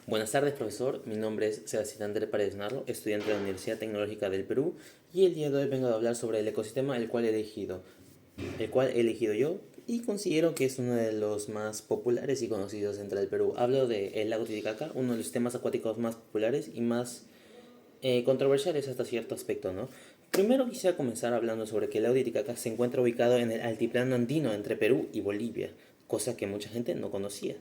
Buenas tardes, profesor. Mi nombre es Sebastián Andrés Paredes Narro, estudiante de la Universidad Tecnológica del Perú, y el día de hoy vengo a hablar sobre el ecosistema el cual he elegido yo y considero que es uno de los más populares y conocidos entre el Perú. Hablo del lago Titicaca, uno de los sistemas acuáticos más populares y más controversiales hasta cierto aspecto, ¿no? Primero quisiera comenzar hablando sobre que el lago Titicaca se encuentra ubicado en el altiplano andino entre Perú y Bolivia, cosa que mucha gente no conocía.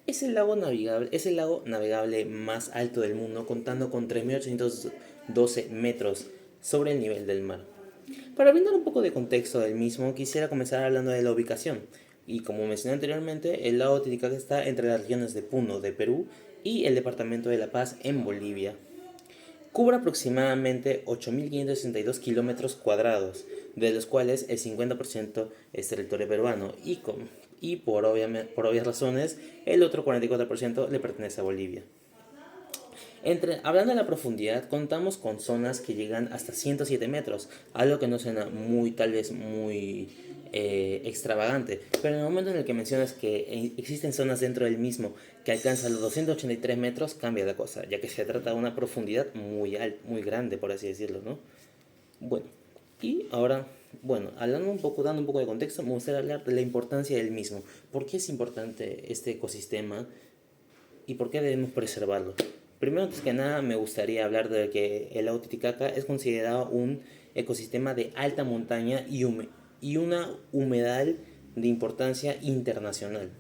Es el lago navegable más alto del mundo, contando con 3.812 metros sobre el nivel del mar. Para brindar un poco de contexto del mismo, quisiera comenzar hablando de la ubicación. Y como mencioné anteriormente, el lago Titicaca está entre las regiones de Puno, de Perú, y el departamento de La Paz, en Bolivia. Cubre aproximadamente 8.562 kilómetros cuadrados, de los cuales el 50% es territorio peruano y por obvias razones el otro 44% le pertenece a Bolivia. Hablando de la profundidad, contamos con zonas que llegan hasta 107 metros, algo que no suena tal vez muy extravagante, pero en el momento en el que mencionas que existen zonas dentro del mismo que alcanzan los 283 metros, cambia la cosa, ya que se trata de una profundidad muy grande, por así decirlo, ¿no? Bueno, y ahora, dando un poco de contexto, me gustaría hablar de la importancia del mismo. ¿Por qué es importante este ecosistema y por qué debemos preservarlo? Primero, antes que nada, me gustaría hablar de que el lago Titicaca es considerado un ecosistema de alta montaña y una humedal de importancia internacional.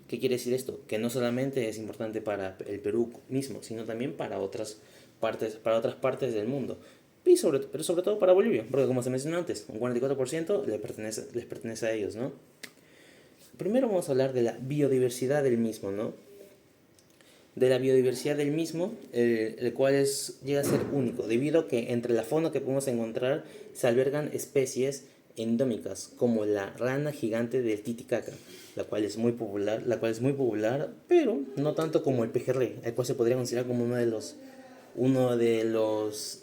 ¿Qué quiere decir esto? Que no solamente es importante para el Perú mismo, sino también para otras partes del mundo. Pero sobre todo para Bolivia, porque como se mencionó antes, un 44% les pertenece a ellos, ¿no? Primero vamos a hablar de la biodiversidad del mismo, ¿no? De la biodiversidad del mismo, el cual llega a ser único, debido a que entre la fauna que podemos encontrar se albergan especies endémicas, como la rana gigante del Titicaca, la cual es muy popular, pero no tanto como el pejerrey, el cual se podría considerar como uno de los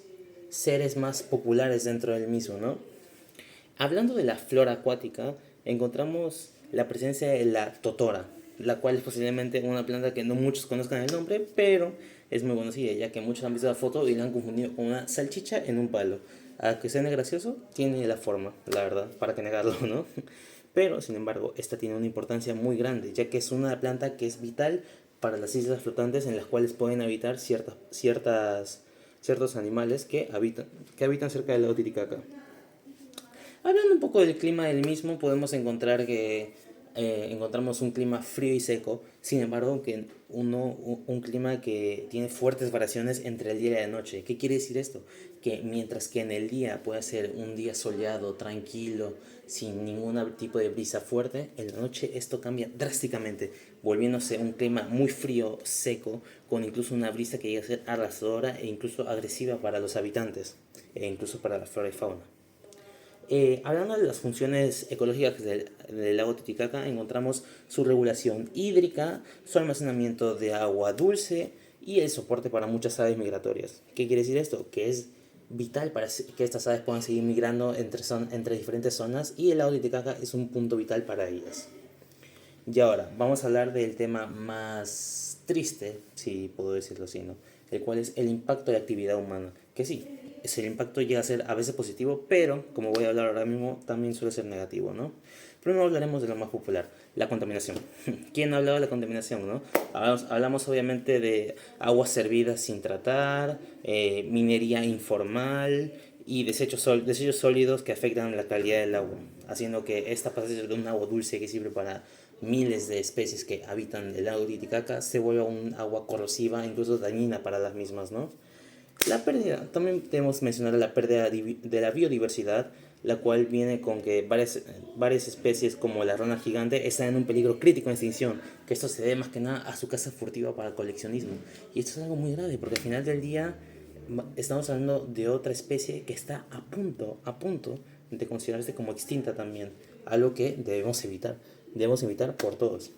seres más populares dentro del mismo, ¿no? Hablando de la flora acuática, encontramos la presencia de la totora, la cual es posiblemente una planta que no muchos conozcan el nombre, pero es muy conocida, ya que muchos han visto la foto y la han confundido con una salchicha en un palo. A que sea gracioso, tiene la forma, la verdad, para que negarlo, ¿no? Pero, sin embargo, esta tiene una importancia muy grande, ya que es una planta que es vital para las islas flotantes en las cuales pueden habitar ciertos animales que habitan cerca del lago Titicaca. Hablando un poco del clima del mismo, podemos encontrar que encontramos un clima frío y seco, sin embargo, un clima que tiene fuertes variaciones entre el día y la noche. ¿Qué quiere decir esto? Que mientras que en el día puede ser un día soleado, tranquilo, sin ningún tipo de brisa fuerte, en la noche esto cambia drásticamente, volviéndose un clima muy frío, seco, con incluso una brisa que llega a ser arrasadora e incluso agresiva para los habitantes, e incluso para la flora y fauna. Hablando de las funciones ecológicas del lago Titicaca, encontramos su regulación hídrica, su almacenamiento de agua dulce y el soporte para muchas aves migratorias. ¿Qué quiere decir esto? Que es vital para que estas aves puedan seguir migrando entre diferentes zonas y el lago Titicaca es un punto vital para ellas. Y ahora, vamos a hablar del tema más triste, si puedo decirlo así, ¿no? El cual es el impacto de la actividad humana. Que sí, el impacto llega a ser a veces positivo, pero, como voy a hablar ahora mismo, también suele ser negativo, ¿no? Primero hablaremos de lo más popular, la contaminación. ¿Quién ha hablado de la contaminación, no? Hablamos obviamente de aguas servidas sin tratar, minería informal y desechos sólidos que afectan la calidad del agua, haciendo que esta pase de un agua dulce que sirve para miles de especies que habitan el lago Titicaca se vuelve un agua corrosiva, incluso dañina para las mismas, ¿no? También debemos mencionar la pérdida de la biodiversidad, la cual viene con que varias especies como la rana gigante están en un peligro crítico de extinción, que esto se debe más que nada a su caza furtiva para el coleccionismo. Y esto es algo muy grave, porque al final del día estamos hablando de otra especie que está a punto de considerarse como extinta también, algo que debemos evitar por todos.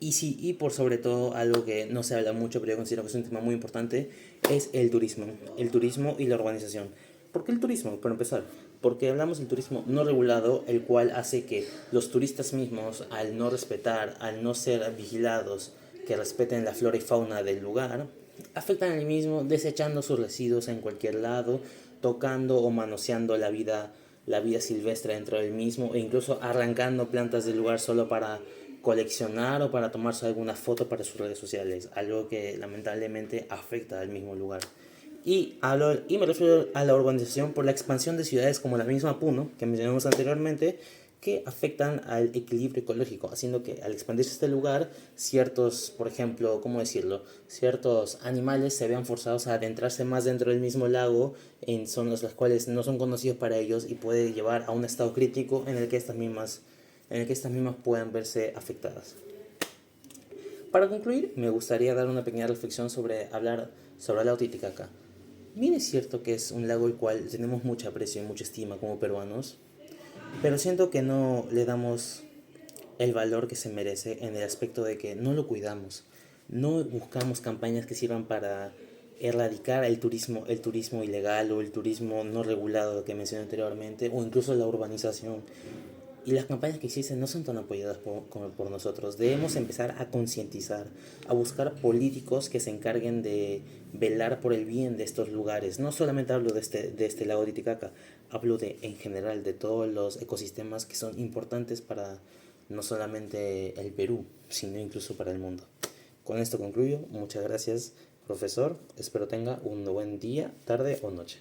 Y por sobre todo, algo que no se habla mucho, pero yo considero que es un tema muy importante, es el turismo y la urbanización. ¿Por qué el turismo? Para empezar, porque hablamos del turismo no regulado, el cual hace que los turistas mismos, al no respetar, al no ser vigilados que respeten la flora y fauna del lugar, afectan al mismo desechando sus residuos en cualquier lado, tocando o manoseando la vida silvestre dentro del mismo e incluso arrancando plantas del lugar solo para coleccionar o para tomarse alguna foto para sus redes sociales, algo que lamentablemente afecta al mismo lugar. Y me refiero a la urbanización por la expansión de ciudades como la misma Puno, que mencionamos anteriormente, que afectan al equilibrio ecológico, haciendo que al expandirse este lugar, ciertos, por ejemplo, ¿cómo decirlo? Ciertos animales se vean forzados a adentrarse más dentro del mismo lago en zonas las cuales no son conocidos para ellos y puede llevar a un estado crítico en el que estas mismas puedan verse afectadas. Para concluir, me gustaría dar una pequeña reflexión hablar sobre el lago Titicaca. Bien es cierto que es un lago el cual tenemos mucho aprecio y mucha estima como peruanos, pero siento que no le damos el valor que se merece en el aspecto de que no lo cuidamos. No buscamos campañas que sirvan para erradicar el turismo ilegal o el turismo no regulado que mencioné anteriormente, o incluso la urbanización. Y las campañas que existen no son tan apoyadas por nosotros. Debemos empezar a concientizar, a buscar políticos que se encarguen de velar por el bien de estos lugares. No solamente hablo de este lago Titicaca, hablo de en general de todos los ecosistemas que son importantes para no solamente el Perú, sino incluso para el mundo. Con esto concluyo. Muchas gracias, profesor. Espero tenga un buen día, tarde o noche.